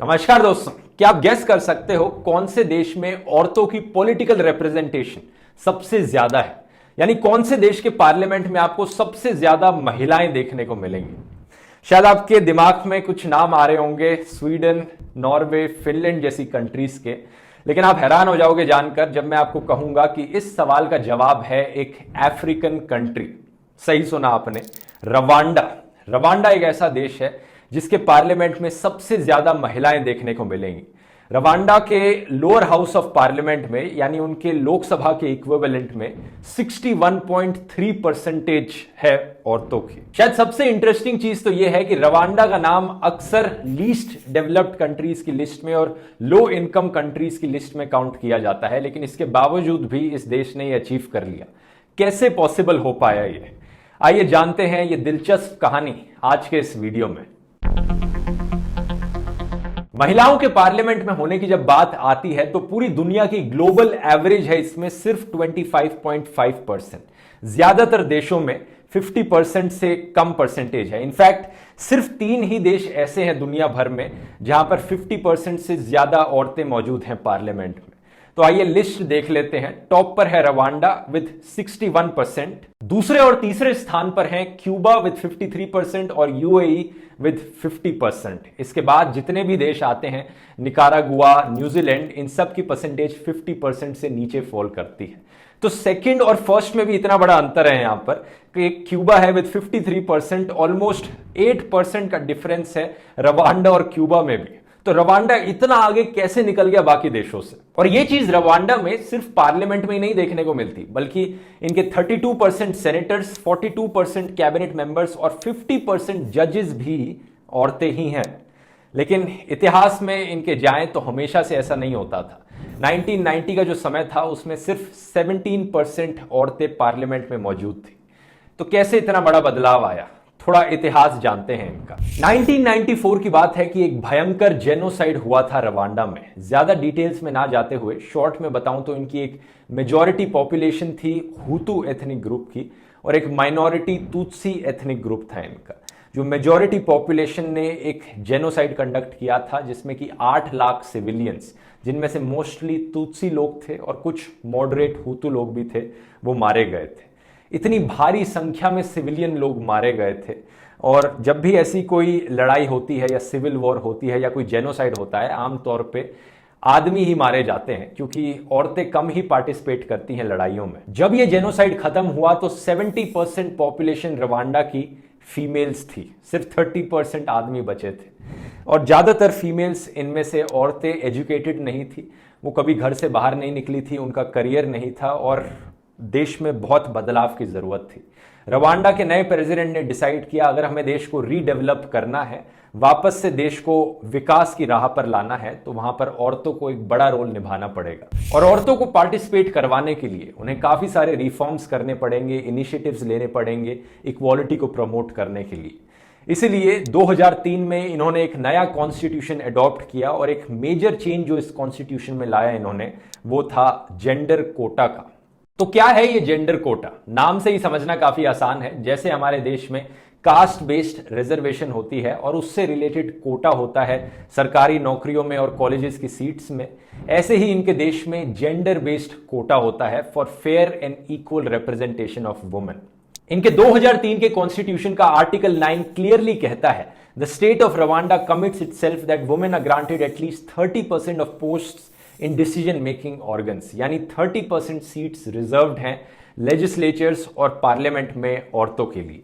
नमस्कार दोस्तों, क्या आप गेस कर सकते हो कौन से देश में औरतों की पॉलिटिकल रिप्रेजेंटेशन सबसे ज्यादा है? यानी कौन से देश के पार्लियामेंट में आपको सबसे ज्यादा महिलाएं देखने को मिलेंगी? शायद आपके दिमाग में कुछ नाम आ रहे होंगे, स्वीडन, नॉर्वे, फिनलैंड जैसी कंट्रीज के। लेकिन आप हैरान हो जाओगे जानकर जब मैं आपको कहूंगा कि इस सवाल का जवाब है एक अफ्रीकन कंट्री। सही सुना आपने, रवांडा। रवांडा एक ऐसा देश है जिसके पार्लियामेंट में सबसे ज्यादा महिलाएं देखने को मिलेंगी। रवांडा के लोअर हाउस ऑफ पार्लियामेंट में, यानी उनके लोकसभा के इक्विवेलेंट में 61.3% है औरतों की। शायद सबसे इंटरेस्टिंग चीज तो यह है कि रवांडा का नाम अक्सर लीस्ट डेवलप्ड कंट्रीज की लिस्ट में और लो इनकम कंट्रीज की लिस्ट में काउंट किया जाता है, लेकिन इसके बावजूद भी इस देश ने यह अचीव कर लिया। कैसे पॉसिबल हो पाया ये? आइए जानते हैं ये दिलचस्प कहानी आज के इस वीडियो में। महिलाओं के पार्लियामेंट में होने की जब बात आती है तो पूरी दुनिया की ग्लोबल एवरेज है इसमें सिर्फ 25.5%। ज्यादातर देशों में 50% से कम परसेंटेज है। इनफैक्ट सिर्फ 3 ही देश ऐसे हैं दुनिया भर में जहां पर 50% से ज्यादा औरतें मौजूद हैं पार्लियामेंट में। तो आइए लिस्ट देख लेते हैं। टॉप पर है रवांडा विद 61%, दूसरे और तीसरे स्थान पर हैं क्यूबा विद 53% और यूएई विद 50%। इसके बाद जितने भी देश आते हैं, निकारागुआ, न्यूजीलैंड, इन सब की परसेंटेज 50% से नीचे फॉल करती है। तो सेकंड और फर्स्ट में भी इतना बड़ा अंतर है यहां पर कि क्यूबा है विद 53%, ऑलमोस्ट 8% का डिफरेंस है रवांडा और क्यूबा में भी। तो रवांडा इतना आगे कैसे निकल गया बाकी देशों से? और यह चीज रवांडा में सिर्फ पार्लियामेंट में ही नहीं देखने को मिलती, बल्कि इनके 32% सेनेटर्स, 42% कैबिनेट मेंबर्स और 50% जजेस भी औरतें ही हैं। लेकिन इतिहास में इनके जाएं तो हमेशा से ऐसा नहीं होता था। 1990 का जो समय था उसमें सिर्फ 17% औरतें पार्लियामेंट में मौजूद थी। तो कैसे इतना बड़ा बदलाव आया? थोड़ा इतिहास जानते हैं इनका। 1994 की बात है कि एक भयंकर जेनोसाइड हुआ था रवांडा में। ज्यादा डिटेल्स में ना जाते हुए शॉर्ट में बताऊं तो इनकी एक मेजॉरिटी पॉपुलेशन थी हुतू एथनिक ग्रुप की और एक माइनॉरिटी तुत्सी एथनिक ग्रुप था इनका। जो मेजॉरिटी पॉपुलेशन ने एक जेनोसाइड कंडक्ट किया था जिसमें कि 8 लाख सिविलियंस, जिनमें से मोस्टली तुत्सी लोग थे और कुछ मॉडरेट हुतू लोग भी थे, वो मारे गए थे। इतनी भारी संख्या में सिविलियन लोग मारे गए थे। और जब भी ऐसी कोई लड़ाई होती है या सिविल वॉर होती है या कोई जेनोसाइड होता है, आमतौर पे आदमी ही मारे जाते हैं क्योंकि औरतें कम ही पार्टिसिपेट करती हैं लड़ाइयों में। जब ये जेनोसाइड खत्म हुआ तो 70% पॉपुलेशन रवांडा की फीमेल्स थी, सिर्फ 30% आदमी बचे थे। और ज्यादातर फीमेल्स, इनमें से औरतें एजुकेटेड नहीं थी, वो कभी घर से बाहर नहीं निकली थी, उनका करियर नहीं था और देश में बहुत बदलाव की जरूरत थी। रवांडा के नए प्रेसिडेंट ने डिसाइड किया अगर हमें देश को रीडेवलप करना है, वापस से देश को विकास की राह पर लाना है, तो वहां पर औरतों को एक बड़ा रोल निभाना पड़ेगा। और औरतों को पार्टिसिपेट करवाने के लिए उन्हें काफी सारे रिफॉर्म्स करने पड़ेंगे, इनिशिएटिव्स लेने पड़ेंगे इक्वालिटी को प्रमोट करने के लिए। इसीलिए 2003 में इन्होंने एक नया कॉन्स्टिट्यूशन अडॉप्ट किया और एक मेजर चेंज जो इस कॉन्स्टिट्यूशन में लाया इन्होंने, वो था जेंडर कोटा का। तो क्या है ये जेंडर कोटा? नाम से ही समझना काफी आसान है। जैसे हमारे देश में कास्ट बेस्ड रिजर्वेशन होती है और उससे रिलेटेड कोटा होता है सरकारी नौकरियों में और कॉलेजेस की सीट्स में, ऐसे ही इनके देश में जेंडर बेस्ड कोटा होता है for fair and equal representation of women. इनके 2003 के कॉन्स्टिट्यूशन का आर्टिकल 9 क्लियरली कहता है, the state of Rwanda commits itself that women are granted at least 30% of posts in decision making organs, यानी 30% सीट्स रिजर्व्ड हैं legislatures और पार्लियामेंट में औरतों के लिए।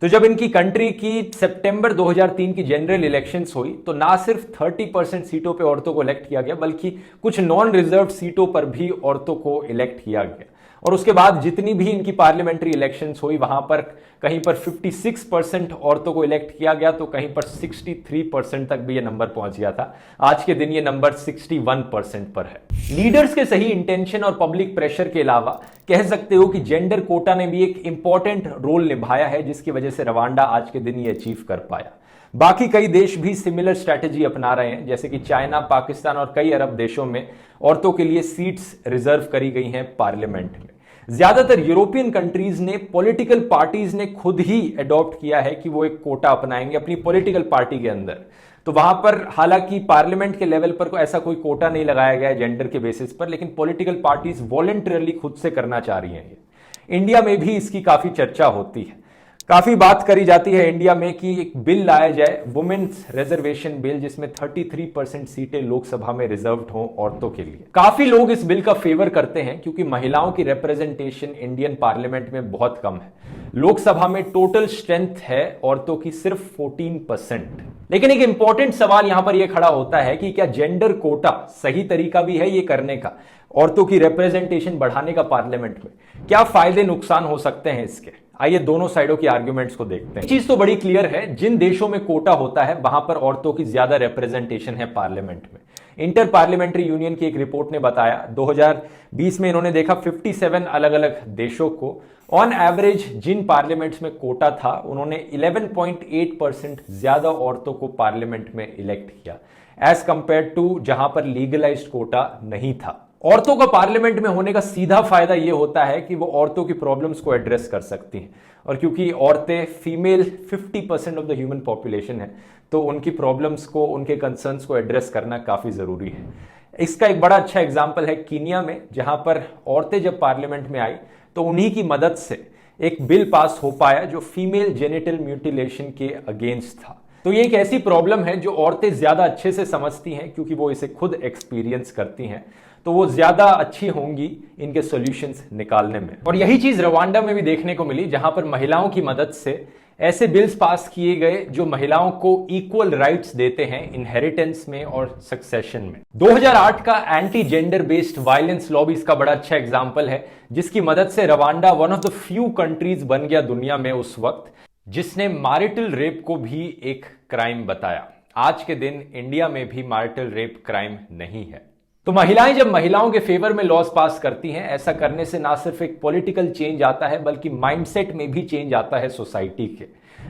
तो जब इनकी कंट्री की सितंबर 2003 की जनरल इलेक्शंस हुई तो ना सिर्फ 30% सीटों पे औरतों को इलेक्ट किया गया, बल्कि कुछ नॉन रिजर्व्ड सीटों पर भी औरतों को इलेक्ट किया गया। और उसके बाद जितनी भी इनकी पार्लियामेंट्री इलेक्शंस हुई वहां पर कहीं पर 56% औरतों को इलेक्ट किया गया, तो कहीं पर 63% तक भी ये नंबर पहुंच गया था। आज के दिन ये नंबर 61% पर है। लीडर्स के सही इंटेंशन और पब्लिक प्रेशर के अलावा कह सकते हो कि जेंडर कोटा ने भी एक इंपॉर्टेंट रोल निभाया है, जिसकी वजह से रवांडा आज के दिन ये अचीव कर पाया। बाकी कई देश भी सिमिलर स्ट्रैटेजी अपना रहे हैं, जैसे कि चाइना, पाकिस्तान और कई अरब देशों में औरतों के लिए सीट्स रिजर्व करी गई हैं पार्लियामेंट में। ज्यादातर यूरोपियन कंट्रीज ने, पॉलिटिकल पार्टीज ने खुद ही अडॉप्ट किया है कि वो एक कोटा अपनाएंगे अपनी पॉलिटिकल पार्टी के अंदर। तो वहां पर हालांकि पार्लियामेंट के लेवल पर ऐसा कोई कोटा नहीं लगाया गया है जेंडर के बेसिस पर, लेकिन पॉलिटिकल पार्टीज वॉलंटरली खुद से करना चाह रही हैं। इंडिया में भी इसकी काफी चर्चा होती है, काफी बात करी जाती है इंडिया में कि एक बिल लाया जाए, वुमेन्स रिजर्वेशन बिल, जिसमें 33% सीटें लोकसभा में रिजर्व्ड हों औरतों के लिए। काफी लोग इस बिल का फेवर करते हैं क्योंकि महिलाओं की रिप्रेजेंटेशन इंडियन पार्लियामेंट में बहुत कम है। लोकसभा में टोटल स्ट्रेंथ है औरतों की सिर्फ 14%। लेकिन एक इंपॉर्टेंट सवाल यहां पर यह खड़ा होता है कि क्या जेंडर कोटा सही तरीका भी है ये करने का, औरतों की रिप्रेजेंटेशन बढ़ाने का पार्लियामेंट में? क्या फायदे नुकसान हो सकते हैं इसके? आइए दोनों साइडों की आर्ग्यूमेंट्स को देखते हैं। चीज तो बड़ी क्लियर है, जिन देशों में कोटा होता है वहां पर औरतों की ज्यादा रिप्रेजेंटेशन है पार्लियामेंट में। इंटर पार्लियामेंट्री यूनियन की एक रिपोर्ट ने बताया 2020 में इन्होंने देखा 57 अलग अलग देशों को, ऑन एवरेज जिन पार्लियामेंट्स में कोटा था उन्होंने 11.8% ज्यादा औरतों को पार्लियामेंट में इलेक्ट किया एज कंपेयर टू जहां पर लीगलाइज्ड कोटा नहीं था। औरतों का पार्लियामेंट में होने का सीधा फायदा यह होता है कि वो औरतों की प्रॉब्लम्स को एड्रेस कर सकती हैं, और क्योंकि औरतें female 50% of the human population है तो उनकी प्रॉब्लम्स को, उनके कंसर्न्स को एड्रेस करना काफी जरूरी है। इसका एक बड़ा अच्छा एग्जाम्पल है कीनिया में, जहां पर औरतें जब पार्लियामेंट में आई तो उन्हीं की मदद से एक बिल पास हो पाया जो फीमेल जेनिटल म्यूटिलेशन के अगेंस्ट था। तो ये एक ऐसी प्रॉब्लम है जो औरतें ज्यादा अच्छे से समझती हैं क्योंकि वो इसे खुद एक्सपीरियंस करती हैं, तो वो ज्यादा अच्छी होंगी इनके सॉल्यूशंस निकालने में। और यही चीज रवांडा में भी देखने को मिली, जहां पर महिलाओं की मदद से ऐसे बिल्स पास किए गए जो महिलाओं को इक्वल राइट्स देते हैं इनहेरिटेंस में और सक्सेशन में। 2008 का anti gender based violence law भी इसका बड़ा अच्छा एग्जाम्पल है, जिसकी मदद से Rwanda one of the few countries बन गया दुनिया में उस वक्त जिसने मैरिटल रेप को भी एक क्राइम बताया। आज के दिन इंडिया में भी मैरिटल रेप क्राइम नहीं है। तो महिलाएं जब महिलाओं के फेवर में लॉज पास करती हैं, ऐसा करने से ना सिर्फ एक पॉलिटिकल चेंज आता है बल्कि माइंडसेट में भी चेंज आता है सोसाइटी के।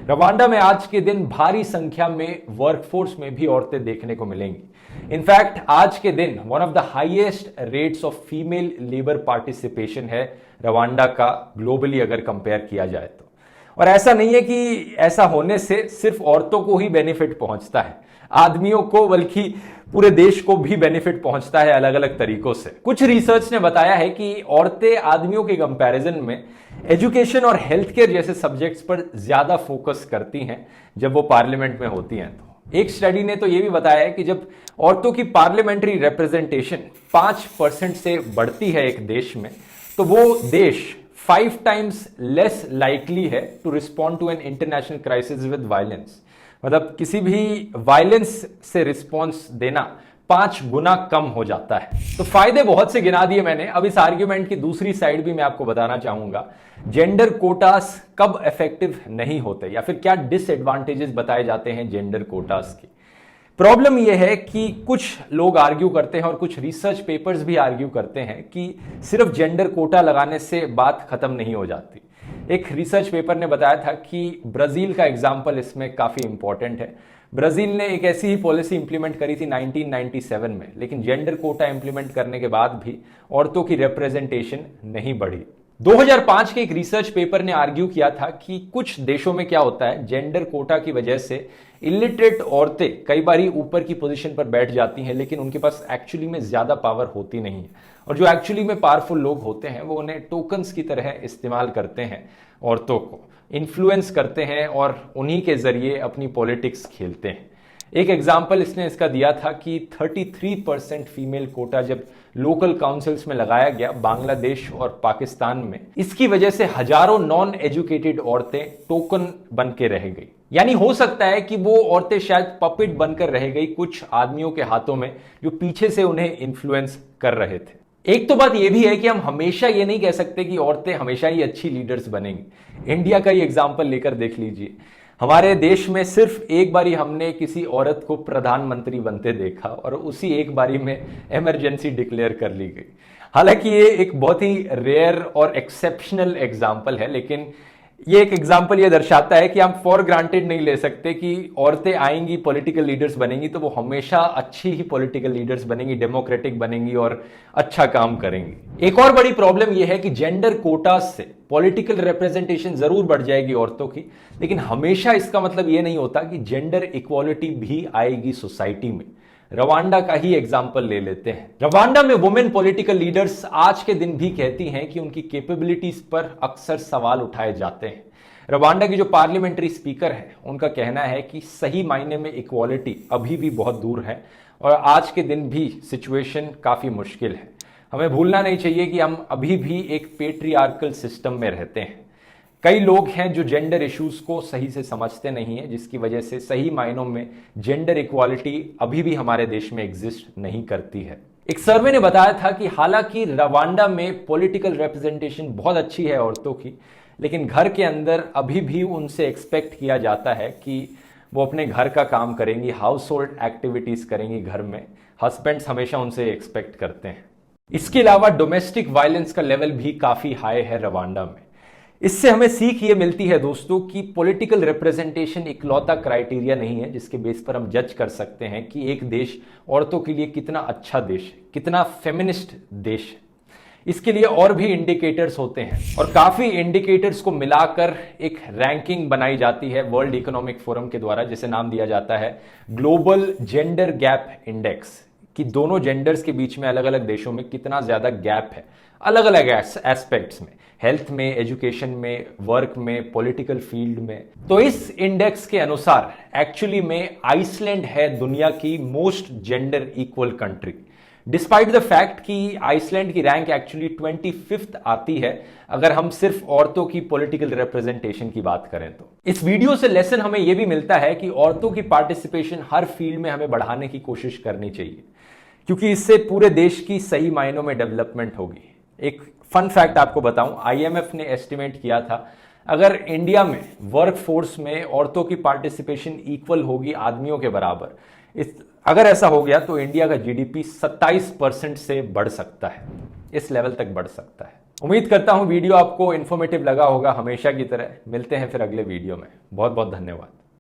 रवांडा में आज के दिन भारी संख्या में वर्कफोर्स में भी औरतें देखने को मिलेंगी। इनफैक्ट आज के दिन one of the highest rates of female labour participation है रवांडा का, ग्लोबली अगर कंपेयर किया जाए तो। और ऐसा नहीं है कि ऐसा होने से सिर्फ औरतों को ही बेनिफिट पहुंचता है, आदमियों को बल्कि पूरे देश को भी बेनिफिट पहुंचता है अलग अलग तरीकों से। कुछ रिसर्च ने बताया है कि औरतें आदमियों के कंपैरिजन में एजुकेशन और हेल्थ केयर जैसे सब्जेक्ट्स पर ज्यादा फोकस करती हैं जब वो पार्लियामेंट में होती हैं। तो एक स्टडी ने तो ये भी बताया है कि जब औरतों की पार्लियामेंट्री रिप्रेजेंटेशन 5% से बढ़ती है एक देश में, तो वो देश 5 times लेस लाइकली है to respond to an international crisis with violence. मतलब किसी भी वायलेंस से रिस्पॉन्स देना 5 गुना कम हो जाता है। तो फायदे बहुत से गिना दिए मैंने। अब इस आर्ग्यूमेंट की दूसरी साइड भी मैं आपको बताना चाहूंगा, जेंडर कोटास कब इफेक्टिव नहीं होते या फिर क्या डिसएडवांटेजेस बताए जाते हैं जेंडर कोटास की। प्रॉब्लम यह है कि कुछ लोग आर्ग्यू करते हैं और कुछ रिसर्च पेपर्स भी आर्ग्यू करते हैं कि सिर्फ जेंडर कोटा लगाने से बात खत्म नहीं हो जाती। एक रिसर्च पेपर ने बताया था कि ब्राजील का एग्जाम्पल इसमें काफी इंपॉर्टेंट है। ब्राजील ने एक ऐसी ही पॉलिसी इंप्लीमेंट करी थी 1997 में, लेकिन जेंडर कोटा इंप्लीमेंट करने के बाद भी औरतों की रिप्रेजेंटेशन नहीं बढ़ी। 2005 के एक रिसर्च पेपर ने आर्ग्यू किया था कि कुछ देशों में क्या होता है, जेंडर कोटा की वजह से इलिटरेट औरतें कई बार ऊपर की पोजीशन पर बैठ जाती हैं, लेकिन उनके पास एक्चुअली में ज्यादा पावर होती नहीं है, और जो एक्चुअली में पावरफुल लोग होते हैं वो उन्हें टोकन्स की तरह इस्तेमाल करते हैं, औरतों को इन्फ्लुएंस करते हैं और उन्हीं के जरिए अपनी पॉलिटिक्स खेलते हैं। एक एग्जाम्पल इसने इसका दिया था कि 33% फीमेल कोटा जब लोकल काउंसिल्स में लगाया गया बांग्लादेश और पाकिस्तान में, इसकी वजह से हजारों नॉन एजुकेटेड औरतें टोकन बन के रह गई। यानी हो सकता है कि वो औरतें शायद पपेट बनकर रह गई कुछ आदमियों के हाथों में जो पीछे से उन्हें इन्फ्लुएंस कर रहे थे। एक तो बात यह भी है कि हम हमेशा ये नहीं कह सकते कि औरतें हमेशा ही अच्छी लीडर्स बनेंगी। इंडिया का ही एग्जाम्पल लेकर देख लीजिए, हमारे देश में सिर्फ एक बारी हमने किसी औरत को प्रधानमंत्री बनते देखा और उसी एक बारी में इमरजेंसी डिक्लेयर कर ली गई। हालांकि ये एक बहुत ही रेयर और एक्सेप्शनल एग्जाम्पल है, लेकिन ये एक एग्जाम्पल ये दर्शाता है कि हम फॉर ग्रांटेड नहीं ले सकते कि औरतें आएंगी पॉलिटिकल लीडर्स बनेंगी तो वो हमेशा अच्छी ही पॉलिटिकल लीडर्स बनेंगी, डेमोक्रेटिक बनेंगी और अच्छा काम करेंगी। एक और बड़ी प्रॉब्लम यह है कि जेंडर कोटास से पॉलिटिकल रिप्रेजेंटेशन जरूर बढ़ जाएगी औरतों की, लेकिन हमेशा इसका मतलब यह नहीं होता कि जेंडर इक्वालिटी भी आएगी सोसाइटी में। रवांडा का ही एग्जाम्पल ले लेते हैं। रवांडा में वुमेन पॉलिटिकल लीडर्स आज के दिन भी कहती हैं कि उनकी कैपेबिलिटीज पर अक्सर सवाल उठाए जाते हैं। रवांडा की जो पार्लियामेंट्री स्पीकर है उनका कहना है कि सही मायने में इक्वालिटी अभी भी बहुत दूर है और आज के दिन भी सिचुएशन काफी मुश्किल है। हमें भूलना नहीं चाहिए कि हम अभी भी एक पेट्रियार्कल सिस्टम में रहते हैं। कई लोग हैं जो जेंडर इश्यूज को सही से समझते नहीं है, जिसकी वजह से सही मायनों में जेंडर इक्वालिटी अभी भी हमारे देश में एग्जिस्ट नहीं करती है। एक सर्वे ने बताया था कि हालांकि रवांडा में पॉलिटिकल रिप्रेजेंटेशन बहुत अच्छी है औरतों की, लेकिन घर के अंदर अभी भी उनसे एक्सपेक्ट किया जाता है कि वो अपने घर का काम करेंगी, हाउस होल्ड एक्टिविटीज करेंगी घर में। हस्बैंड्स हमेशा उनसे एक्सपेक्ट करते हैं। इसके अलावा डोमेस्टिक वायलेंस का लेवल भी काफी हाई है रवांडा में। इससे हमें सीख ये मिलती है दोस्तों कि पॉलिटिकल रिप्रेजेंटेशन इकलौता क्राइटेरिया नहीं है जिसके बेस पर हम जज कर सकते हैं कि एक देश औरतों के लिए कितना अच्छा देश है, कितना फेमिनिस्ट देश है। इसके लिए और भी इंडिकेटर्स होते हैं और काफी इंडिकेटर्स को मिलाकर एक रैंकिंग बनाई जाती है वर्ल्ड इकोनॉमिक फोरम के द्वारा, जिसे नाम दिया जाता है ग्लोबल जेंडर गैप इंडेक्स, कि दोनों जेंडर्स के बीच में अलग अलग देशों में कितना ज्यादा गैप है अलग अलग एस्पेक्ट्स में, हेल्थ में, एजुकेशन में, वर्क में, पॉलिटिकल फील्ड में। तो इस इंडेक्स के अनुसार एक्चुअली में आइसलैंड है दुनिया की most gender equal country, despite the fact कि आइसलैंड की रैंक एक्चुअली 25th आती है अगर हम सिर्फ औरतों की पॉलिटिकल रिप्रेजेंटेशन की बात करें तो। इस वीडियो से लेसन हमें यह भी मिलता है कि औरतों की पार्टिसिपेशन हर फील्ड में हमें बढ़ाने की कोशिश करनी चाहिए, क्योंकि इससे पूरे देश की सही मायनों में डेवलपमेंट होगी। एक फन फैक्ट आपको बताऊं, आईएमएफ ने एस्टिमेट किया था अगर इंडिया में वर्क फोर्स में औरतों की पार्टिसिपेशन इक्वल होगी आदमियों के बराबर, अगर ऐसा हो गया तो इंडिया का जीडीपी 27% से बढ़ सकता है, इस लेवल तक बढ़ सकता है। उम्मीद करता हूं वीडियो आपको इन्फॉर्मेटिव लगा होगा। हमेशा की तरह मिलते हैं फिर अगले वीडियो में। बहुत बहुत धन्यवाद।